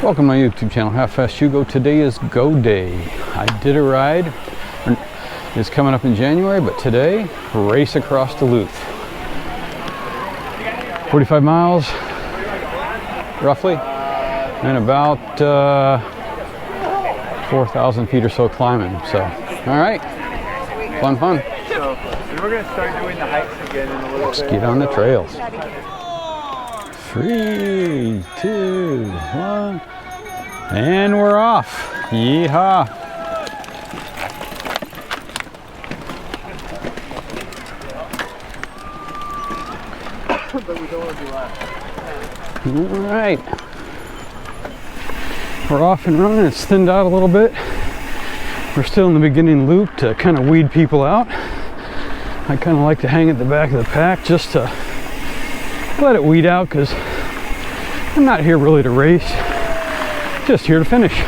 Welcome to my YouTube channel, How Fast You Go. Today is go day. I did a ride. It's coming up in January, but today, Race Across Duluth. 45 miles, roughly, and about 4,000 feet or so climbing. So, all right, fun. So we're going to start doing the hikes again in a little bit. Let's get on the trails. 3, 2, 1, and we're off. Yeehaw! But we don't want to be last. All right, we're off and running. It's thinned out a little bit. We're still in the beginning loop to kind of weed people out. I kind of like to hang at the back of the pack just to let it weed out, because I'm not here really to race, just here to finish.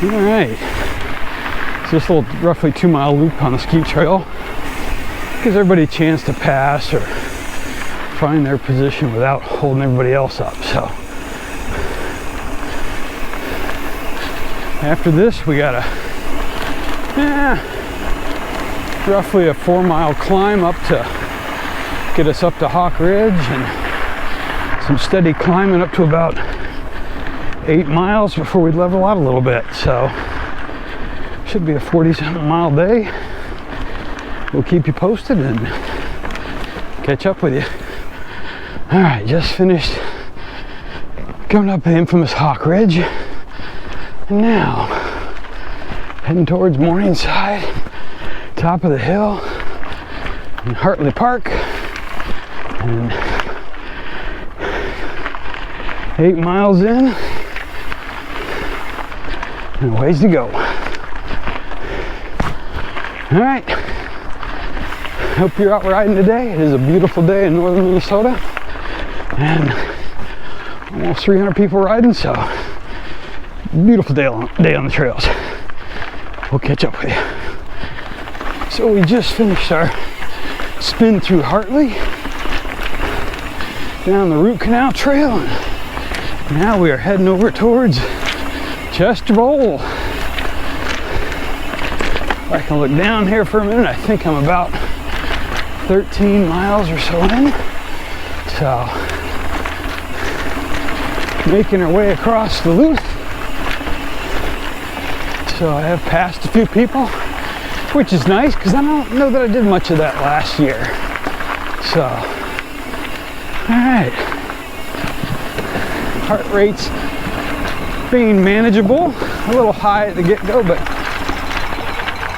All right, so this little roughly 2-mile loop on the ski trail gives everybody a chance to pass or find their position without holding everybody else up. So after this, we got roughly a 4-mile climb up to get us up to Hawk Ridge, and some steady climbing up to about 8 miles before we level out a little bit. So should be a 40-something mile day. We'll keep you posted and catch up with you. All right, just finished coming up the infamous Hawk Ridge, and now heading towards Morningside, top of the hill in Hartley Park, and 8 miles in and a ways to go. All right, hope you're out riding today. It is a beautiful day in northern Minnesota and almost 300 people riding, so beautiful day on the trails. We'll catch up with you. So we just finished our spin through Hartley, down the Root Canal Trail, and now we are heading over towards Chester Bowl. If I can look down here for a minute, I think I'm about 13 miles or so in. So, making our way across Duluth. So I have passed a few people, which is nice because I don't know that I did much of that last year. So, all right. Heart rate's being manageable, a little high at the get-go, but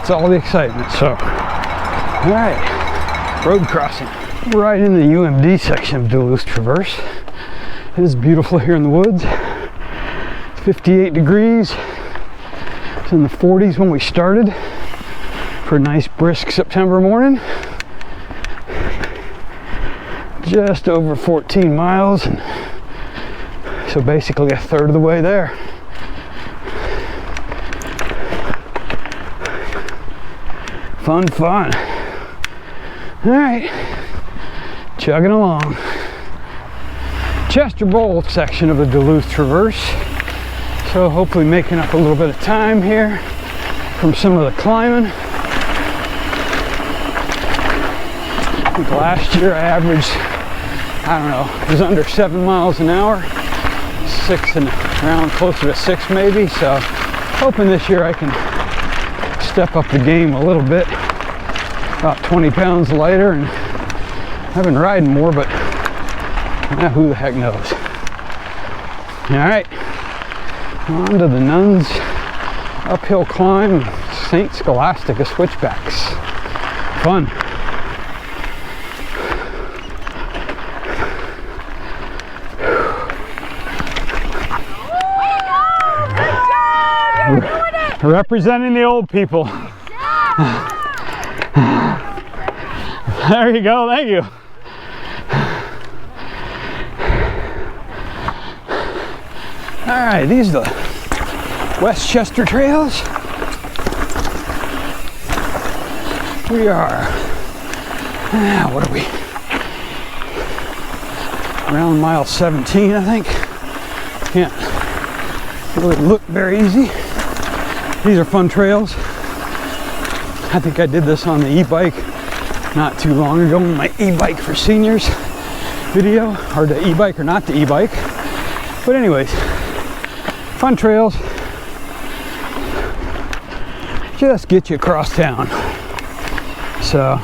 it's all the excitement. So, all right, road crossing. We're right in the UMD section of Duluth Traverse. It is beautiful here in the woods. It's 58 degrees. It's in the 40s when we started for a nice brisk September morning. Just over 14 miles, and so basically a third of the way there. Fun. All right, chugging along. Chester Bowl section of the Duluth Traverse. So hopefully making up a little bit of time here from some of the climbing. I think last year I averaged, I don't know, it was under 7 miles an hour, 6 and around closer to 6 maybe. So hoping this year I can step up the game a little bit, about 20 pounds lighter, and I've been riding more, but who the heck knows. All right, on to the Nuns uphill climb, St. Scholastica switchbacks. Fun. Representing the old people. There you go, thank you. All right, these are the Westchester trails. We are, what are we? around mile 17, I think. Can't really look very easy. These are fun trails. I think I did this on the e-bike not too long ago in my e-bike for seniors video, or the e-bike or not the e-bike. But anyways, fun trails. Just get you across town. So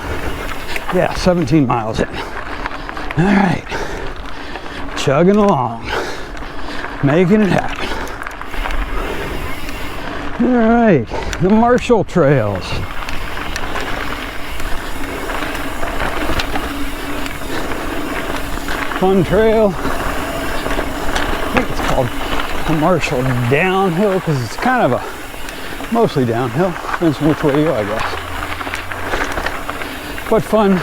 yeah, 17 miles in. All right, chugging along, making it happen. All right, the Marshall Trails. Fun trail. I think it's called the Marshall Downhill because it's kind of a mostly downhill. Depends on which way you go, I guess. But fun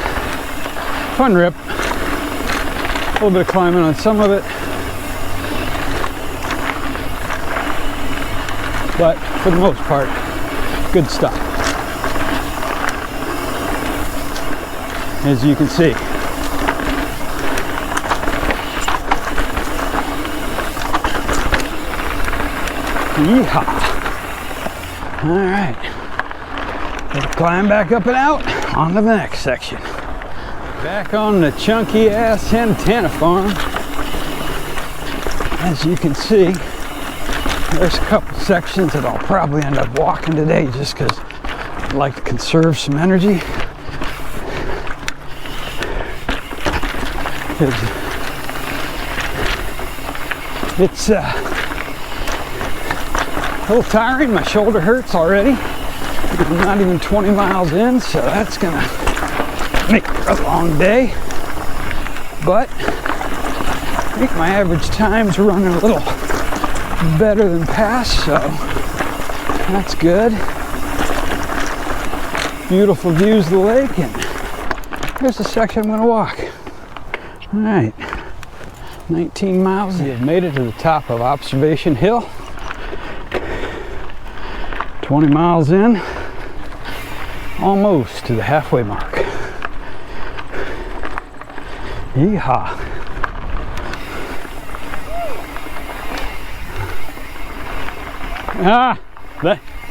rip. A little bit of climbing on some of it. But for the most part, good stuff. As you can see. Yeehaw. All right. Let's climb back up and out on to the next section. Back on the chunky ass Santana farm. As you can see, there's a couple sections that I'll probably end up walking today just because I'd like to conserve some energy. It's a little tiring. My shoulder hurts already. I'm not even 20 miles in, so that's gonna make a long day. But I think my average time's running a little better than past, so that's good. Beautiful views of the lake, and here's the section I'm gonna walk. All right, 19 miles. We have made it to the top of Observation Hill. 20 miles in, almost to the halfway mark. Yeehaw.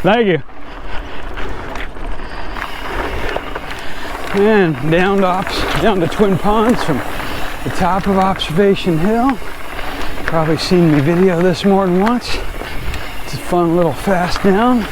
Thank you. And down to Twin Ponds from the top of Observation Hill. Probably seen me video this more than once. It's a fun little fast down.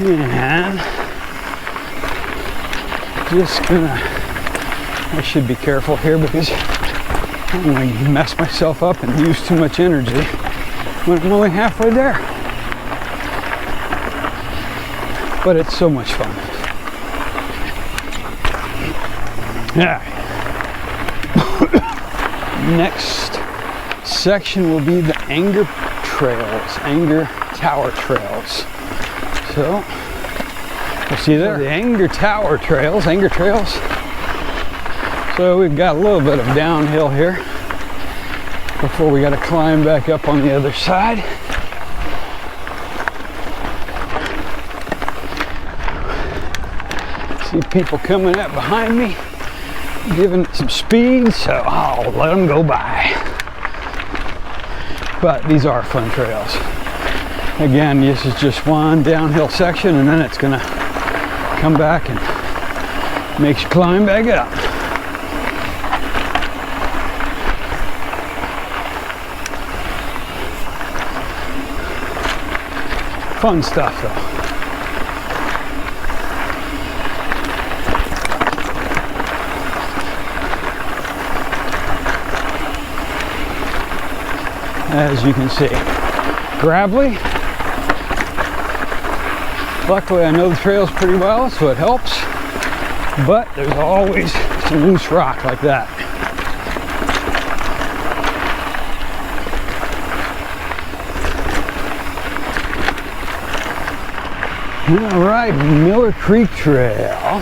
And just I should be careful here because I don't want to mess myself up and use too much energy when I'm only halfway there. But it's so much fun. Yeah. Next section will be the Enger Trails, Enger Tower Trails. So, we'll see there. The Enger Tower Trails, Enger Trails. So we've got a little bit of downhill here before we got to climb back up on the other side. See people coming up behind me, giving it some speed, so I'll let them go by. But these are fun trails. Again, this is just one downhill section, and then it's gonna come back and make you climb back up. Fun stuff though. As you can see, gravelly. Luckily, I know the trails pretty well, so it helps. But there's always some loose rock like that. All right, Miller Creek Trail.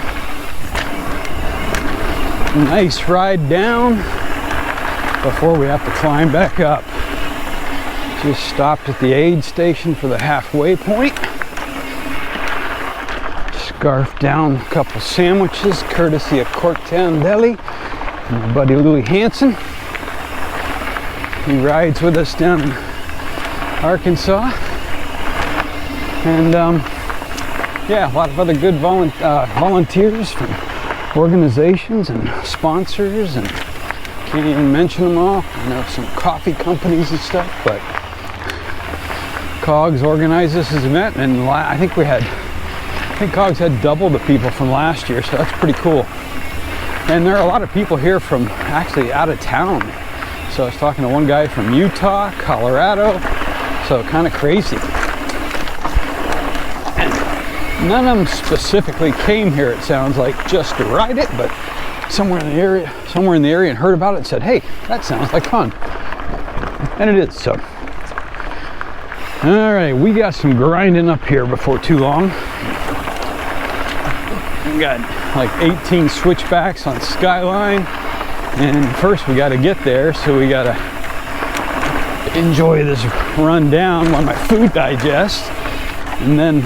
Nice ride down before we have to climb back up. Just stopped at the aid station for the halfway point. Scarfed down a couple sandwiches courtesy of Corktown Deli from my buddy Louis Hansen. He rides with us down in Arkansas. And yeah, a lot of other good volunteers from organizations and sponsors, and can't even mention them all. I know some coffee companies and stuff, but COGGS organized this event, and I think COGGS had double the people from last year, so that's pretty cool. And there are a lot of people here from actually out of town. So I was talking to one guy from Utah, Colorado, so kind of crazy. And none of them specifically came here, it sounds like, just to ride it, but somewhere in the area and heard about it and said, hey, that sounds like fun. And it is, so. All right, we got some grinding up here before too long. We got like 18 switchbacks on Skyline, and first we got to get there, so we got to enjoy this run down while my food digests, and then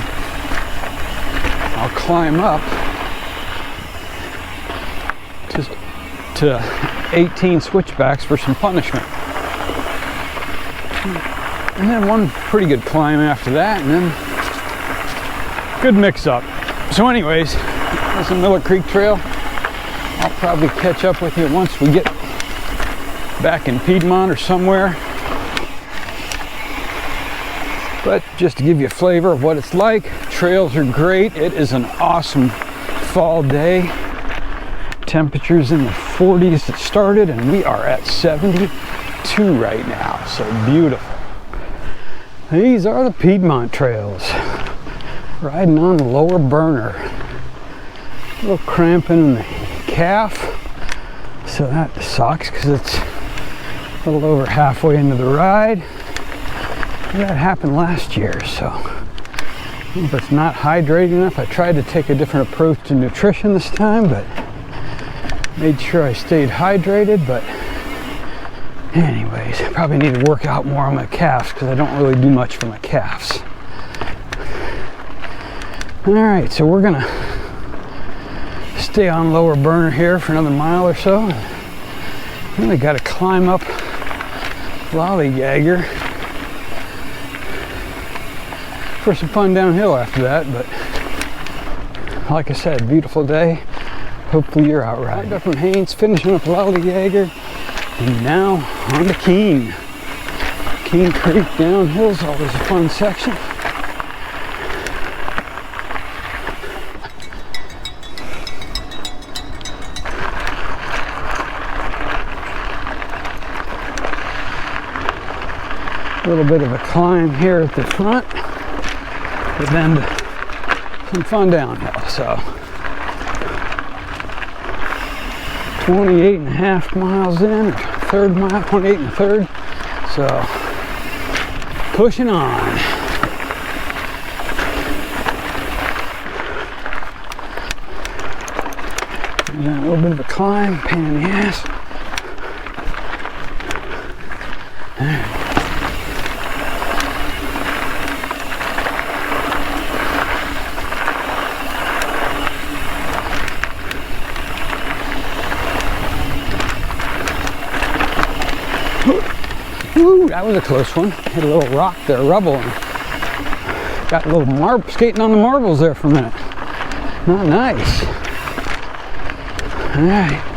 I'll climb up to 18 switchbacks for some punishment. And then one pretty good climb after that, and then good mix up. So anyways, that's the Miller Creek Trail. I'll probably catch up with you once we get back in Piedmont or somewhere. But just to give you a flavor of what it's like, trails are great. It is an awesome fall day. Temperatures in the 40s that started, and we are at 72 right now, so beautiful. These are the Piedmont trails. Riding on the lower burner. A little cramping in the calf, so that sucks because it's a little over halfway into the ride. That happened last year, so if it's not hydrated enough, I tried to take a different approach to nutrition this time, but made sure I stayed hydrated. But anyways, I probably need to work out more on my calves because I don't really do much for my calves. All right, so we're gonna stay on lower burner here for another mile or so. Then we got to climb up Lollygagger for some fun downhill after that. But like I said, beautiful day. Hopefully you're out riding. Up from Haynes, finishing up Lollygagger, and now on to Keene. Keene Creek downhill is always a fun section. A little bit of a climb here at the front, but then some fun downhill. So 28.5 miles in, or third mile, 28 and a third. So pushing on. And then a little bit of a climb, pain in the ass. All right. Ooh, that was a close one. Hit a little rock there, rubble, and got a little skating on the marbles there for a minute. Not nice. All right.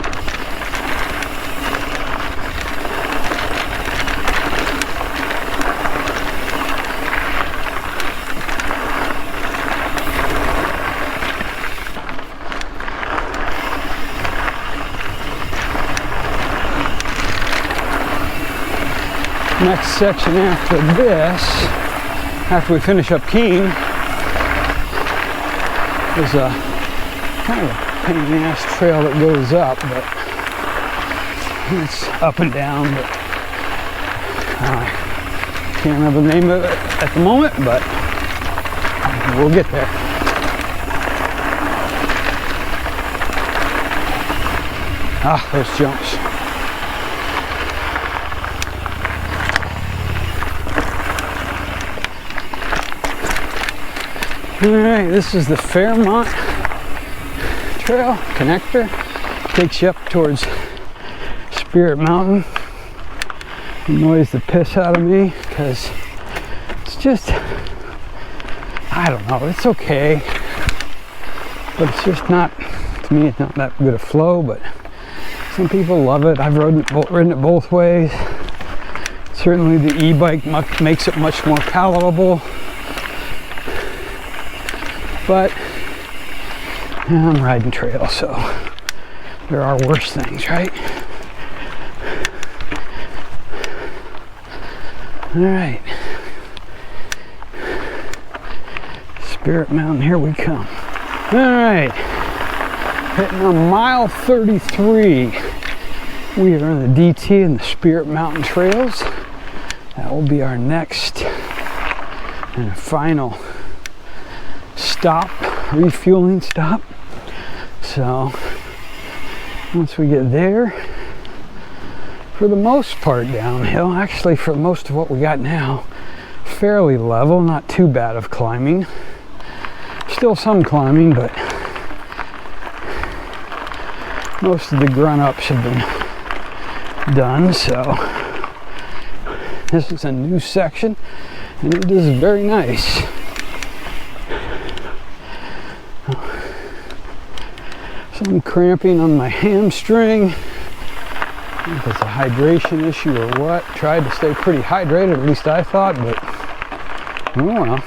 Next section after this, after we finish up Keene, is a kind of a pain in the ass trail that goes up, but it's up and down, but I can't remember the name of it at the moment, but we'll get there. Ah, those jumps. Alright, this is the Fairmont Trail connector. Takes you up towards Spirit Mountain. Annoys the piss out of me because it's just, I don't know, it's okay. But it's just not, to me, it's not that good a flow, but some people love it. I've ridden it both ways. Certainly the e-bike makes it much more palatable. But yeah, I'm riding trail, so there are worse things, right? All right. Spirit Mountain, here we come. All right. Hitting on mile 33. We are on the DT and the Spirit Mountain trails. That will be our next and final stop, refueling stop. So once we get there, for the most part downhill, actually for most of what we got now, fairly level, not too bad of climbing. Still some climbing, but most of the grunt ups have been done. So this is a new section and it is very nice. Some cramping on my hamstring. I don't know if it's a hydration issue or what. Tried to stay pretty hydrated, at least I thought, but oh well.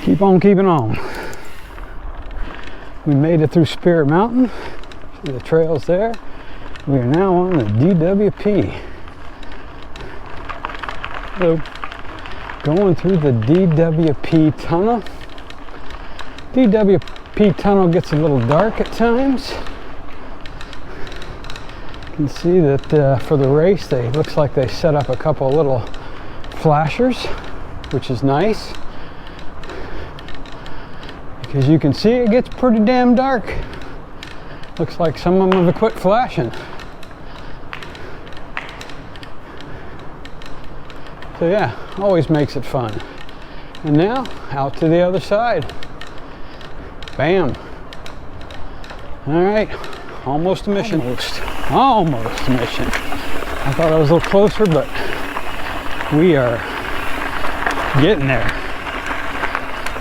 Keep on keeping on. We made it through Spirit Mountain. See the trails there. We are now on the DWP. So, going through the DWP Tunnel. DWP Tunnel gets a little dark at times. You can see that for the race, looks like they set up a couple of little flashers, which is nice. Because you can see it gets pretty damn dark. Looks like some of them have quit flashing. So yeah, always makes it fun. And now, out to the other side. Bam. All right, almost a mission. Almost a mission. I thought I was a little closer, but we are getting there.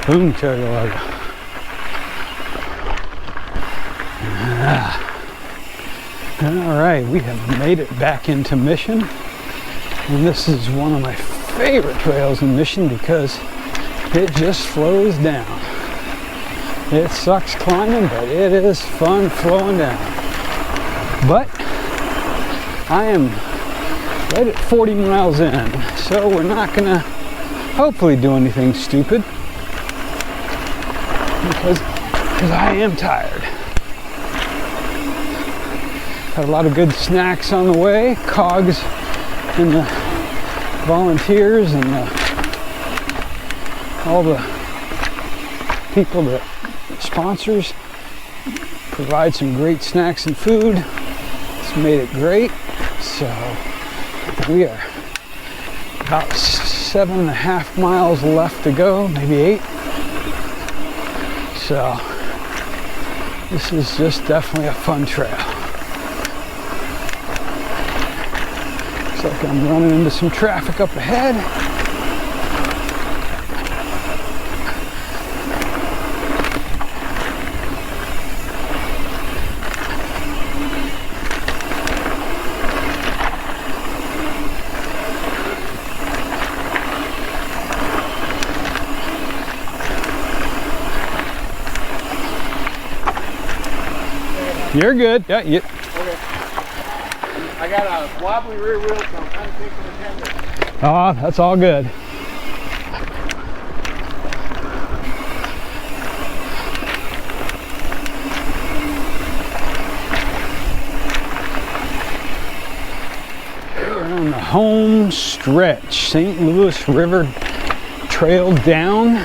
Boom, chugga. All right, we have made it back into Mission. And this is one of my favorite trails in Mission because it just flows down. It sucks climbing, but it is fun flowing down. But I am right at 40 miles in, so we're not gonna hopefully do anything stupid because I am tired. Had a lot of good snacks on the way. COGGS and the volunteers and all the people that sponsors provide some great snacks and food. It's made it great. So we are about 7.5 miles left to go, maybe 8. So this is just definitely a fun trail. Looks like I'm running into some traffic up ahead. You're good. Yeah, you. Okay. I got a wobbly rear wheel, so I'm kind of taking the tender. Oh, that's all good. We're on the home stretch, St. Louis River Trail down,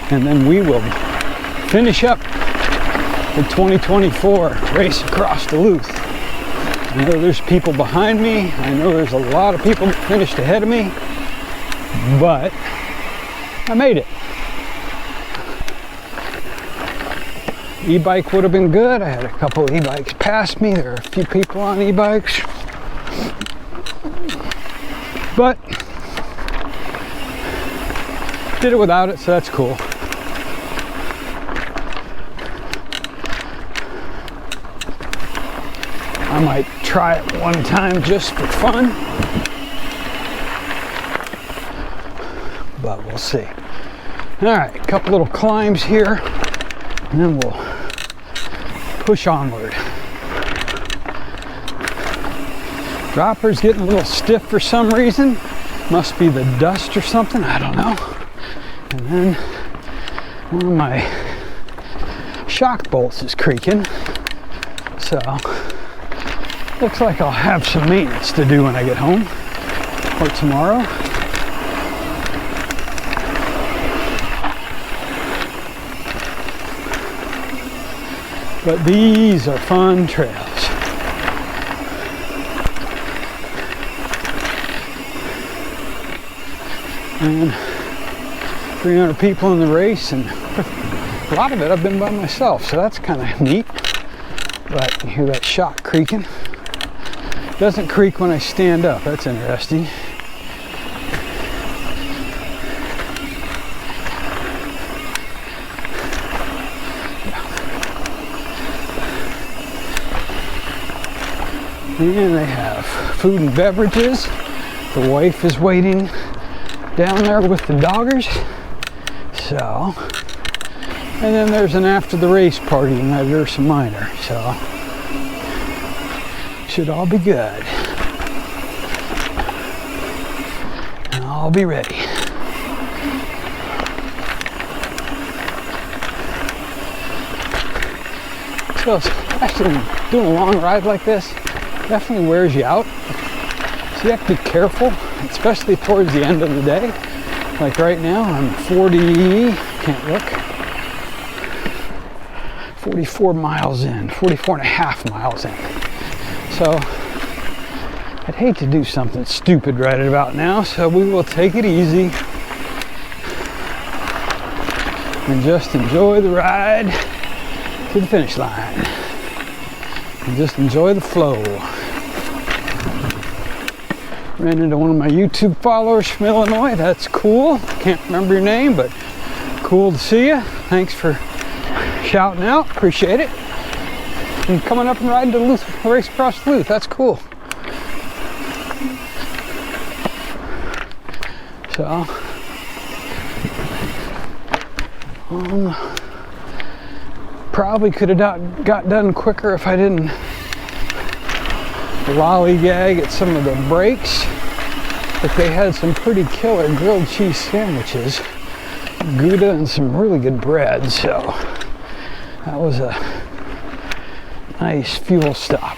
and then we will finish up the 2024 Race Across Duluth. I know there's people behind me. I know there's a lot of people that finished ahead of me, but I made it. E-bike would have been good. I had a couple of e-bikes pass me. There are a few people on e-bikes, but did it without it, so that's cool. I might try it one time just for fun, but we'll see. All right, a couple little climbs here, and then we'll push onward. Dropper's getting a little stiff for some reason. Must be the dust or something, I don't know. And then one of my shock bolts is creaking, so looks like I'll have some maintenance to do when I get home, or tomorrow. But these are fun trails. And 300 people in the race, and a lot of it I've been by myself, so that's kind of neat. But you hear that shock creaking. Doesn't creak when I stand up. That's interesting. And they have food and beverages. The wife is waiting down there with the doggers. So, and then there's an after the race party in that Ursa Minor. So, should all be good. And I'll be ready. So, actually, doing a long ride like this definitely wears you out. So you have to be careful, especially towards the end of the day. Like right now, I'm can't look, 44 miles in, 44 and a half miles in. So I'd hate to do something stupid right about now, so we will take it easy and just enjoy the ride to the finish line and just enjoy the flow. Ran into one of my YouTube followers from Illinois. That's cool. Can't remember your name, but cool to see you. Thanks for shouting out. Appreciate it. And coming up and riding to Duluth, Race Across Duluth. That's cool. So, probably could have got done quicker if I didn't lollygag at some of the breaks, but they had some pretty killer grilled cheese sandwiches, Gouda, and some really good bread, so that was a nice fuel stop.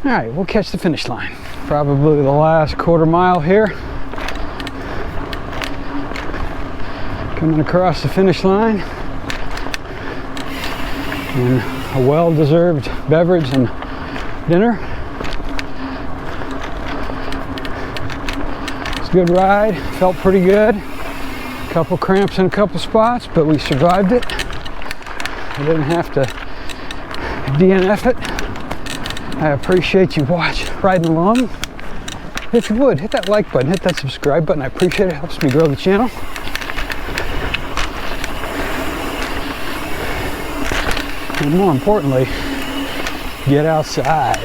All right, we'll catch the finish line. Probably the last quarter mile here. Coming across the finish line. And a well-deserved beverage and dinner. It's a good ride, felt pretty good. A couple cramps in a couple spots, but we survived it. I didn't have to DNF it. I appreciate you riding along. If you would, hit that like button, hit that subscribe button. I appreciate it, helps me grow the channel. And more importantly, get outside.